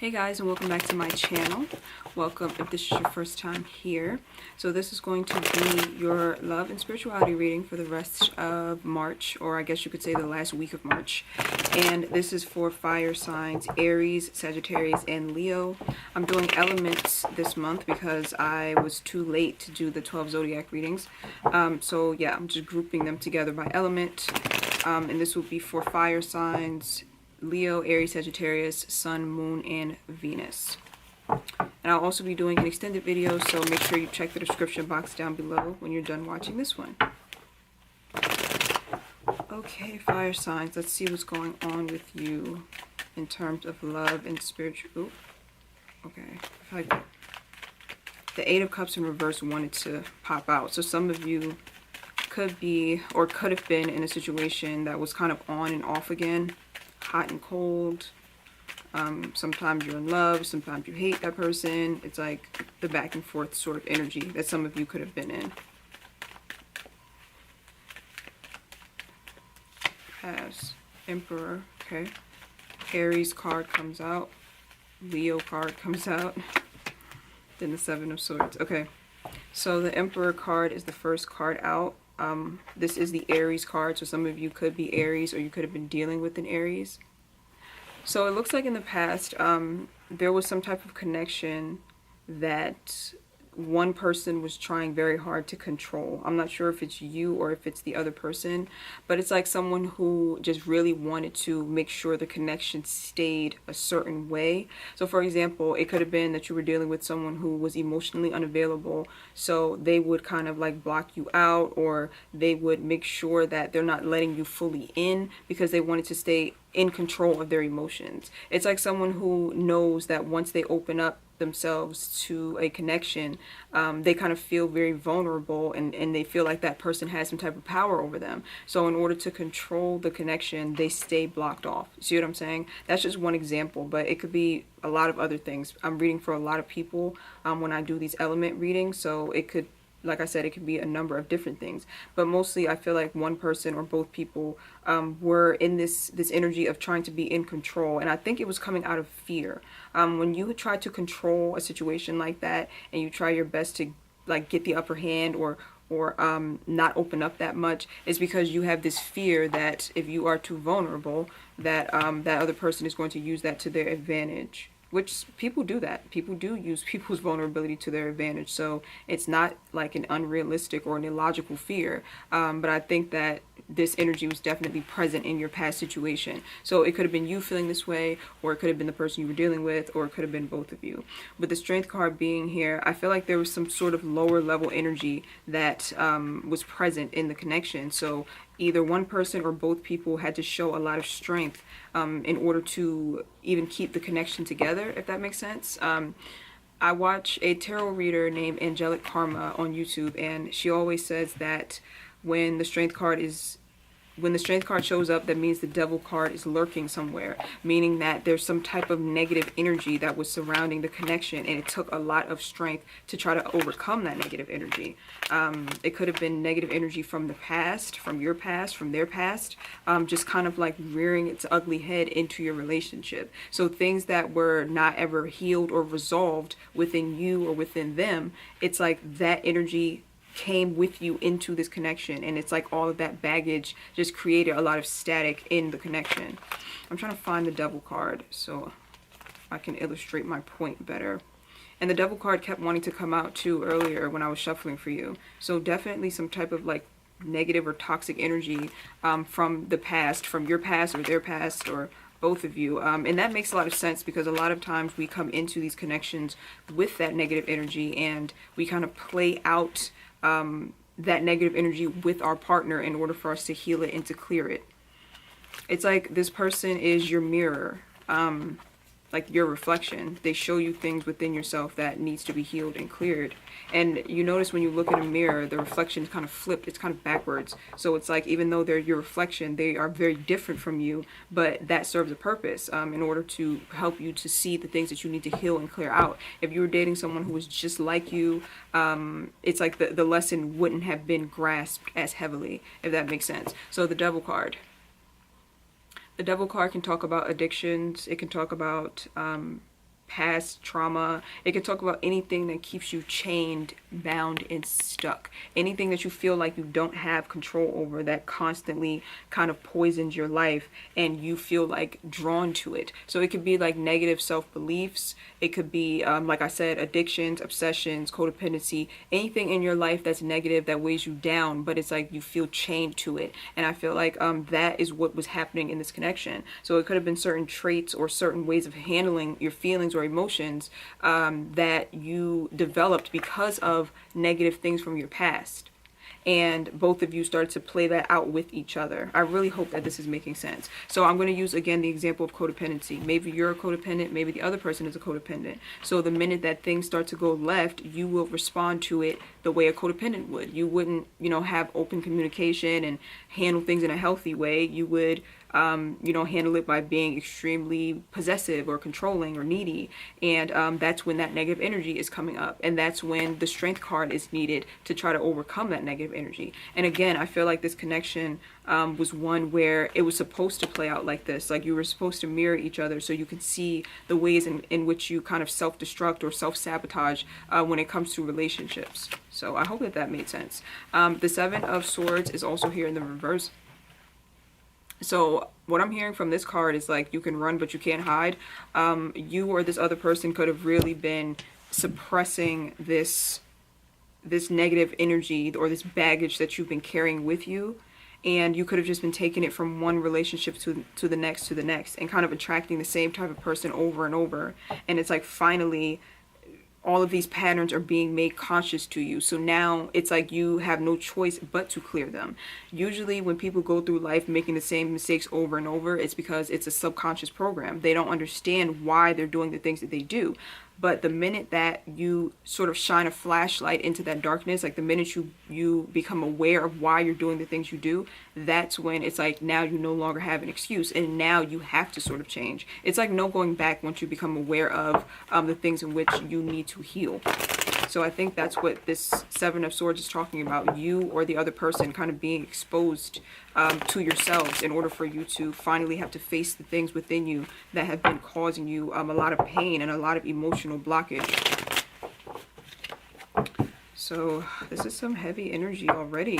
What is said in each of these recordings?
Hey guys, and welcome back to my channel. Welcome if this is your first time here. So this is going to be your love and spirituality reading for the rest of March, or I guess you could say the last week of March. And this is for fire signs, Aries, Sagittarius, and Leo. I'm doing elements this month because I was too late to do the 12 zodiac readings. So yeah, I'm just grouping them together by element. And this will be for fire signs, Leo, Aries, Sagittarius, Sun, Moon, and Venus. And I'll also be doing an extended video, so make sure you check the description box down below when you're done watching this one. Okay, fire signs, let's see what's going on with you in terms of love and spiritual. Okay, like the Eight of Cups in reverse wanted to pop out. So some of you could be or could have been in a situation that was kind of on and off again. Hot and cold. Sometimes you're in love, sometimes you hate that person. It's like the back and forth sort of energy that some of you could have been in. Pass. Emperor. Okay. Aries card comes out. Leo card comes out. Then the Seven of Swords. Okay. So the Emperor card is the first card out. This is the Aries card, so some of you could be Aries, or you could have been dealing with an Aries. So it looks like in the past, there was some type of connection that one person was trying very hard to control. I'm not sure if it's you or if it's the other person, but it's like someone who just really wanted to make sure the connection stayed a certain way. So for example, it could have been that you were dealing with someone who was emotionally unavailable, so they would kind of like block you out, or they would make sure that they're not letting you fully in because they wanted to stay in control of their emotions. It's like someone who knows that once they open up themselves to a connection, they kind of feel very vulnerable, and they feel like that person has some type of power over them. So in order to control the connection, they stay blocked off. See what I'm saying? That's just one example, but it could be a lot of other things. I'm reading for a lot of people when I do these element readings, so it could, like I said, it could be a number of different things, but mostly I feel like one person or both people were in this energy of trying to be in control, and I think it was coming out of fear. When you try to control a situation like that, and you try your best to like get the upper hand or not open up that much, is because you have this fear that if you are too vulnerable, that that other person is going to use that to their advantage. Which people do that. People do use people's vulnerability to their advantage. So it's not like an unrealistic or an illogical fear. But I think that this energy was definitely present in your past situation. So it could have been you feeling this way, or it could have been the person you were dealing with, or it could have been both of you. With the Strength card being here, I feel like there was some sort of lower level energy that was present in the connection. So either one person or both people had to show a lot of strength in order to even keep the connection together, if that makes sense. I watch a tarot reader named Angelic Karma on YouTube, and she always says that when the Strength card shows up, that means the Devil card is lurking somewhere, meaning that there's some type of negative energy that was surrounding the connection, and it took a lot of strength to try to overcome that negative energy. It could have been negative energy from the past, from your past, from their past, just kind of like rearing its ugly head into your relationship. So things that were not ever healed or resolved within you or within them, it's like that energy came with you into this connection, and it's like all of that baggage just created a lot of static in the connection. I'm trying to find the Devil card so I can illustrate my point better. And the Devil card kept wanting to come out too earlier when I was shuffling for you. So definitely some type of like negative or toxic energy from the past, from your past or their past, or both of you. And that makes a lot of sense, because a lot of times we come into these connections with that negative energy, and we kind of play out that negative energy with our partner in order for us to heal it and to clear it. It's like this person is your mirror, like your reflection. They show you things within yourself that needs to be healed and cleared. And you notice when you look in a mirror, the reflection is kind of flipped, it's kind of backwards. So it's like, even though they're your reflection, they are very different from you, but that serves a purpose in order to help you to see the things that you need to heal and clear out. If you were dating someone who was just like you, it's like the lesson wouldn't have been grasped as heavily, if that makes sense. So the Devil card. The Devil card can talk about addictions. It can talk about past trauma. It could talk about anything that keeps you chained, bound, and stuck. Anything that you feel like you don't have control over, that constantly kind of poisons your life and you feel like drawn to it. So it could be like negative self-beliefs. It could be, like I said, addictions, obsessions, codependency, anything in your life that's negative that weighs you down, but it's like you feel chained to it. And I feel like that is what was happening in this connection. So it could have been certain traits or certain ways of handling your feelings or emotions that you developed because of negative things from your past. And both of you started to play that out with each other. I really hope that this is making sense. So I'm going to use again the example of codependency. Maybe you're a codependent, maybe the other person is a codependent. So the minute that things start to go left, you will respond to it the way a codependent would. You wouldn't, have open communication and handle things in a healthy way. You would handle it by being extremely possessive or controlling or needy. And that's when that negative energy is coming up. And that's when the strength card is needed to try to overcome that negative energy. And again, I feel like this connection was one where it was supposed to play out like this. Like you were supposed to mirror each other so you can see the ways in which you kind of self-destruct or self-sabotage when it comes to relationships. So I hope that made sense. The Seven of Swords is also here in the reverse. So what I'm hearing from this card is like you can run but you can't hide. You or this other person could have really been suppressing this negative energy or this baggage that you've been carrying with you, and you could have just been taking it from one relationship to the next and kind of attracting the same type of person over and over. And it's like finally all of these patterns are being made conscious to you. So now it's like you have no choice but to clear them. Usually when people go through life making the same mistakes over and over, it's because it's a subconscious program. They don't understand why they're doing the things that they do. But the minute that you sort of shine a flashlight into that darkness, like the minute you become aware of why you're doing the things you do, that's when it's like now you no longer have an excuse and now you have to sort of change. It's like no going back once you become aware of the things in which you need to heal. So I think that's what this Seven of Swords is talking about. You or the other person kind of being exposed to yourselves in order for you to finally have to face the things within you that have been causing you a lot of pain and a lot of emotional blockage. So this is some heavy energy already.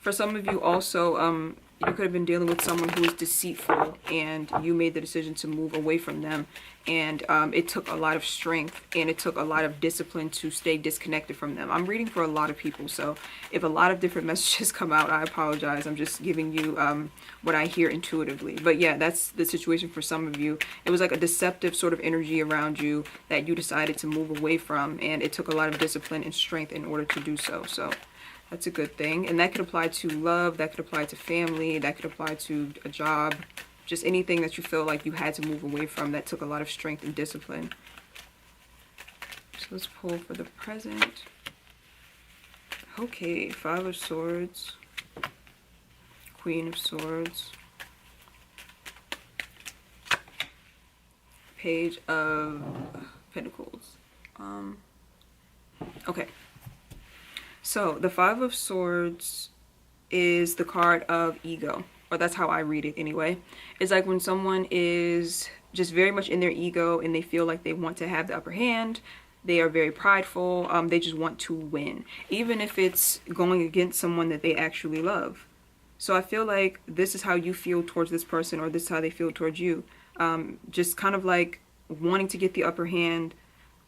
For some of you also, you could have been dealing with someone who is deceitful and you made the decision to move away from them. And it took a lot of strength and it took a lot of discipline to stay disconnected from them. I'm reading for a lot of people, so if a lot of different messages come out, I apologize. I'm just giving you what I hear intuitively. But yeah, that's the situation for some of you. It was like a deceptive sort of energy around you that you decided to move away from, and it took a lot of discipline and strength in order to do so. So that's a good thing. And that could apply to love, that could apply to family, that could apply to a job, just anything that you feel like you had to move away from that took a lot of strength and discipline. So let's pull for the present. Okay, Five of Swords, Queen of Swords, Page of Pentacles. Okay. So the Five of Swords is the card of ego, or that's how I read it anyway. It's like when someone is just very much in their ego and they feel like they want to have the upper hand. They are very prideful. They just want to win, even if it's going against someone that they actually love. So I feel like this is how you feel towards this person, or this is how they feel towards you. Just kind of like wanting to get the upper hand,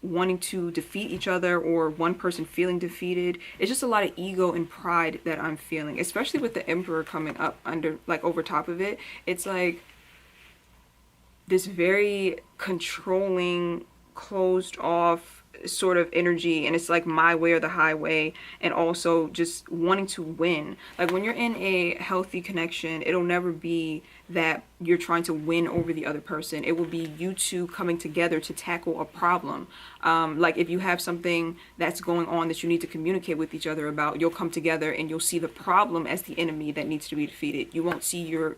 wanting to defeat each other, or one person feeling defeated. It's just a lot of ego and pride that I'm feeling, especially with the Emperor coming up under, like over top of it. It's like this very controlling, closed off sort of energy, and it's like my way or the highway, and also just wanting to win. Like when you're in a healthy connection, it'll never be that you're trying to win over the other person. It will be you two coming together to tackle a problem. Like if you have something that's going on that you need to communicate with each other about, you'll come together and you'll see the problem as the enemy that needs to be defeated. You won't see your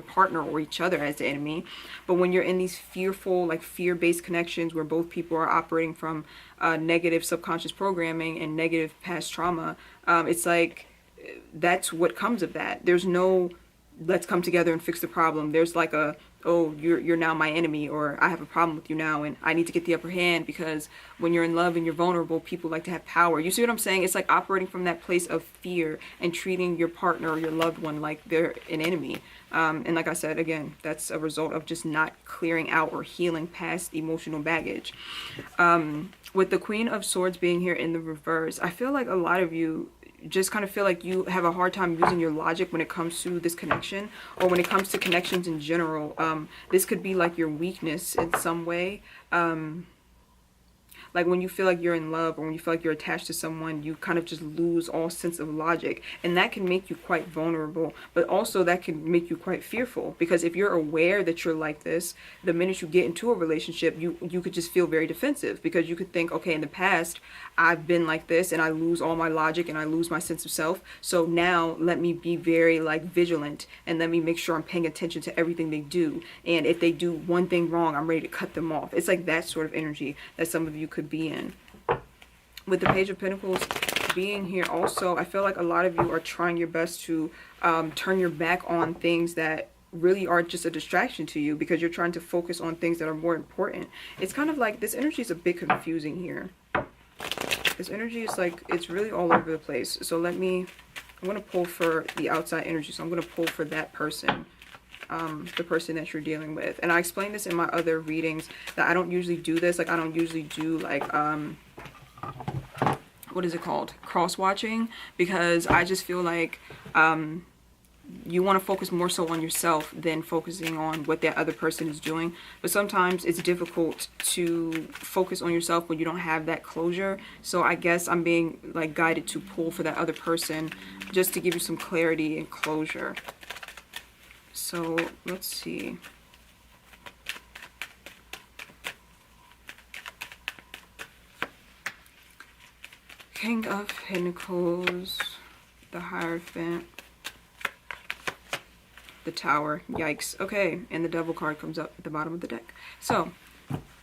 partner or each other as the enemy. But when you're in these fearful, like fear-based connections where both people are operating from negative subconscious programming and negative past trauma, it's like that's what comes of that. There's no let's come together and fix the problem. There's like a, oh, you're now my enemy, or I have a problem with you now and I need to get the upper hand, because when you're in love and you're vulnerable, people like to have power. You see what I'm saying? It's like operating from that place of fear and treating your partner or your loved one like they're an enemy. And like I said, again, that's a result of just not clearing out or healing past emotional baggage. With the Queen of Swords being here in the reverse, I feel like a lot of you just kind of feel like you have a hard time using your logic when it comes to this connection, or when it comes to connections in general. This could be like your weakness in some way. Like when you feel like you're in love, or when you feel like you're attached to someone, you kind of just lose all sense of logic. And that can make you quite vulnerable, but also that can make you quite fearful. Because if you're aware that you're like this, the minute you get into a relationship, you could just feel very defensive, because you could think, okay, in the past, I've been like this and I lose all my logic and I lose my sense of self. So now let me be very like vigilant, and let me make sure I'm paying attention to everything they do. And if they do one thing wrong, I'm ready to cut them off. It's like that sort of energy that some of you could be in. With the Page of Pentacles being here also, I feel like a lot of you are trying your best to turn your back on things that really are just a distraction to you, because you're trying to focus on things that are more important. It's kind of like this energy is a bit confusing here. This energy is like, it's really all over the place. So I'm going to pull for the outside energy. So I'm going to pull for that person. The person that you're dealing with. And I explained this in my other readings, that I don't usually do this. Like I don't usually do like what is it called, cross watching, because I just feel like you want to focus more so on yourself than focusing on what that other person is doing. But sometimes it's difficult to focus on yourself when you don't have that closure. So I guess I'm being like guided to pull for that other person, just to give you some clarity and closure. So let's see. King of Pentacles, the Hierophant, the Tower. Yikes. Okay, and the Devil card comes up at the bottom of the deck. So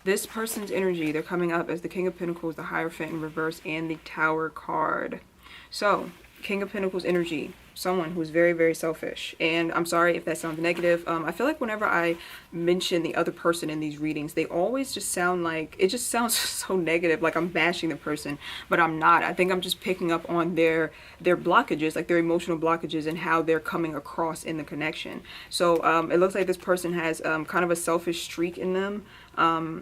this person's energy, they're coming up as the King of Pentacles, the Hierophant in reverse, and the Tower card. So King of Pentacles energy, someone who's very, very selfish. And I'm sorry if that sounds negative. I feel like whenever I mention the other person in these readings, they always just sound like, it just sounds so negative, like I'm bashing the person, but I'm not. I think I'm just picking up on their blockages, like their emotional blockages, and how they're coming across in the connection. So it looks like this person has kind of a selfish streak in them.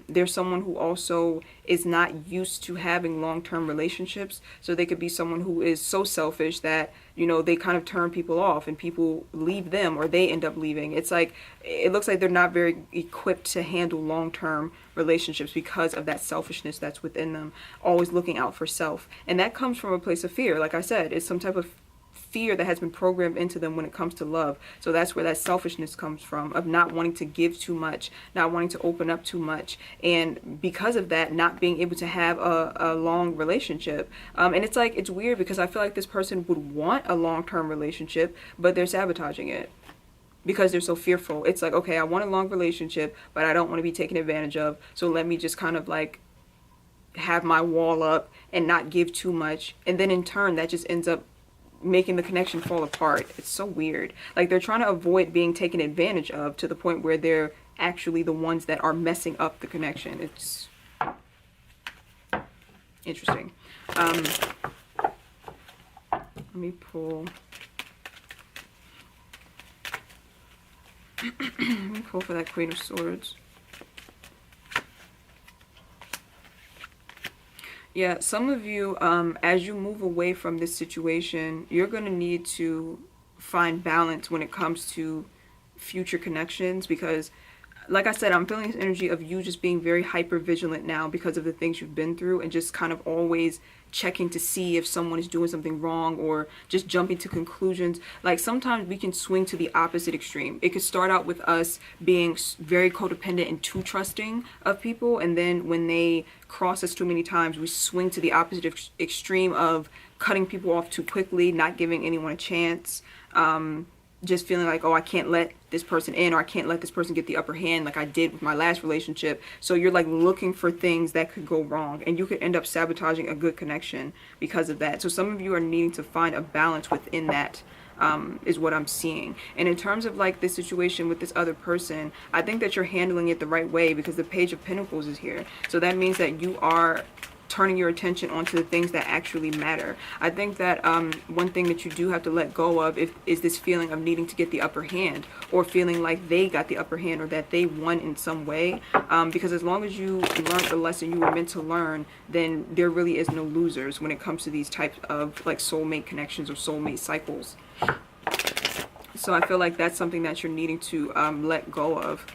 There's someone who also is not used to having long-term relationships. So they could be someone who is so selfish that, you know, they kind of turn people off and people leave them, or they end up leaving. It's like, it looks like they're not very equipped to handle long-term relationships because of that selfishness that's within them, always looking out for self. And that comes from a place of fear. Like I said, it's some type of fear that has been programmed into them when it comes to love. So that's where that selfishness comes from, of not wanting to give too much, not wanting to open up too much, and because of that, not being able to have a long relationship. And it's like, it's weird, because I feel like this person would want a long-term relationship, but they're sabotaging it because they're so fearful. It's like, okay, I want a long relationship, but I don't want to be taken advantage of, so let me just kind of like have my wall up and not give too much, and then in turn that just ends up making the connection fall apart. It's so weird. Like they're trying to avoid being taken advantage of, to the point where they're actually the ones that are messing up the connection. It's interesting. Let me pull. Let me pull for that Queen of Swords. Yeah, some of you, as you move away from this situation, you're going to need to find balance when it comes to future connections, because like I said, I'm feeling this energy of you just being very hyper vigilant now because of the things you've been through, and just kind of always checking to see if someone is doing something wrong, or just jumping to conclusions. Like sometimes we can swing to the opposite extreme. It could start out with us being very codependent and too trusting of people, and then when they cross us too many times, we swing to the opposite extreme of cutting people off too quickly, not giving anyone a chance, just feeling like, oh, I can't let this person in, or I can't let this person get the upper hand like I did with my last relationship. So you're like looking for things that could go wrong, and you could end up sabotaging a good connection because of that. So some of you are needing to find a balance within that. is what I'm seeing. And in terms of like this situation with this other person, I think that you're handling it the right way, because the Page of Pentacles is here. So that means that you are turning your attention onto the things that actually matter. I think that one thing that you do have to let go of is this feeling of needing to get the upper hand, or feeling like they got the upper hand, or that they won in some way. Because as long as you learned the lesson you were meant to learn, then there really is no losers when it comes to these types of like soulmate connections or soulmate cycles. So I feel like that's something that you're needing to let go of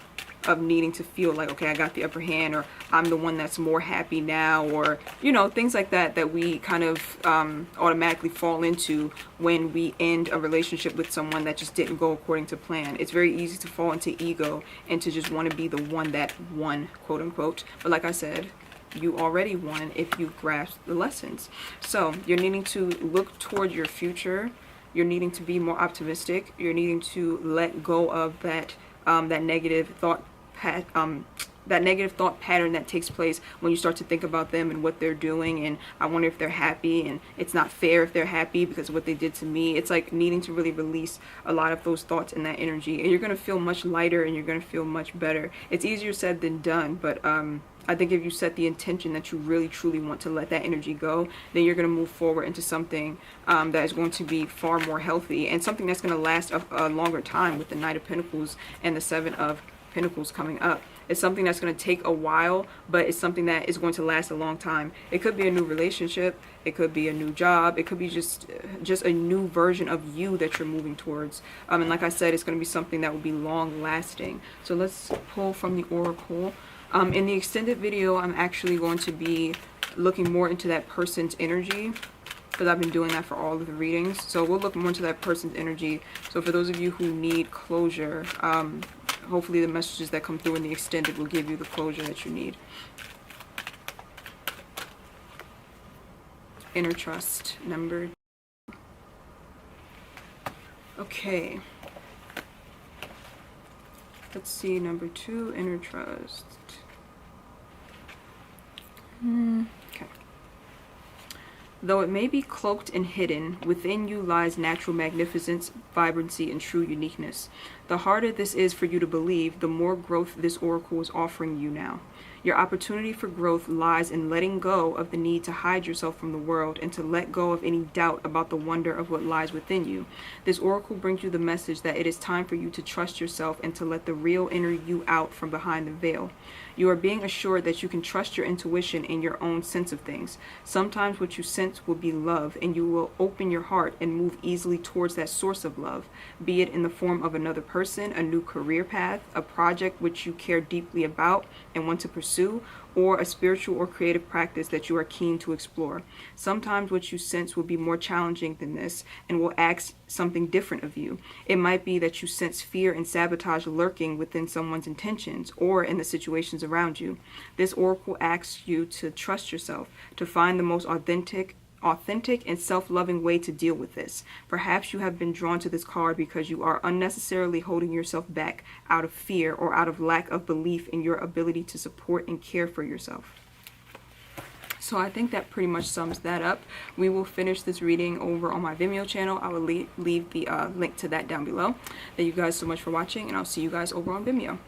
needing to feel like, okay, I got the upper hand, or I'm the one that's more happy now, or, you know, things like that that we kind of automatically fall into when we end a relationship with someone that just didn't go according to plan. It's very easy to fall into ego and to just want to be the one that won, quote unquote. But like I said, you already won if you grasp the lessons. So you're needing to look toward your future. You're needing to be more optimistic. You're needing to let go of that negative thought pattern that takes place when you start to think about them and what they're doing, and I wonder if they're happy, and it's not fair if they're happy because of what they did to me. It's like needing to really release a lot of those thoughts and that energy, and you're going to feel much lighter and you're going to feel much better. It's easier said than done, but I think if you set the intention that you really truly want to let that energy go, then you're going to move forward into something that is going to be far more healthy, and something that's going to last a longer time, with the Knight of Pentacles and the Seven of Pentacles coming up. It's something that's going to take a while, but it's something that is going to last a long time. It could be a new relationship, it could be a new job, it could be just a new version of you that you're moving towards. And like I said, it's going to be something that will be long lasting. So let's pull from the Oracle. In the extended video, I'm actually going to be looking more into that person's energy, because I've been doing that for all of the readings. So we'll look more into that person's energy. So for those of you who need closure, hopefully the messages that come through in the extended will give you the closure that you need. Inner trust, number 2. Okay. Let's see, number 2, inner trust. Okay. Though it may be cloaked and hidden, within you lies natural magnificence, vibrancy, and true uniqueness. The harder this is for you to believe, the more growth this oracle is offering you now. Your opportunity for growth lies in letting go of the need to hide yourself from the world, and to let go of any doubt about the wonder of what lies within you. This oracle brings you the message that it is time for you to trust yourself and to let the real inner you out from behind the veil. You are being assured that you can trust your intuition and your own sense of things. Sometimes what you sense will be love, and you will open your heart and move easily towards that source of love, be it in the form of another person, a new career path, a project which you care deeply about and want to pursue, or a spiritual or creative practice that you are keen to explore. Sometimes what you sense will be more challenging than this and will ask something different of you. It might be that you sense fear and sabotage lurking within someone's intentions or in the situations around you. This oracle asks you to trust yourself, to find the most authentic and self-loving way to deal with this. Perhaps you have been drawn to this card because you are unnecessarily holding yourself back out of fear or out of lack of belief in your ability to support and care for yourself. So I think that pretty much sums that up. We will finish this reading over on my Vimeo channel. I will leave the link to that down below. Thank you guys so much for watching, and I'll see you guys over on Vimeo.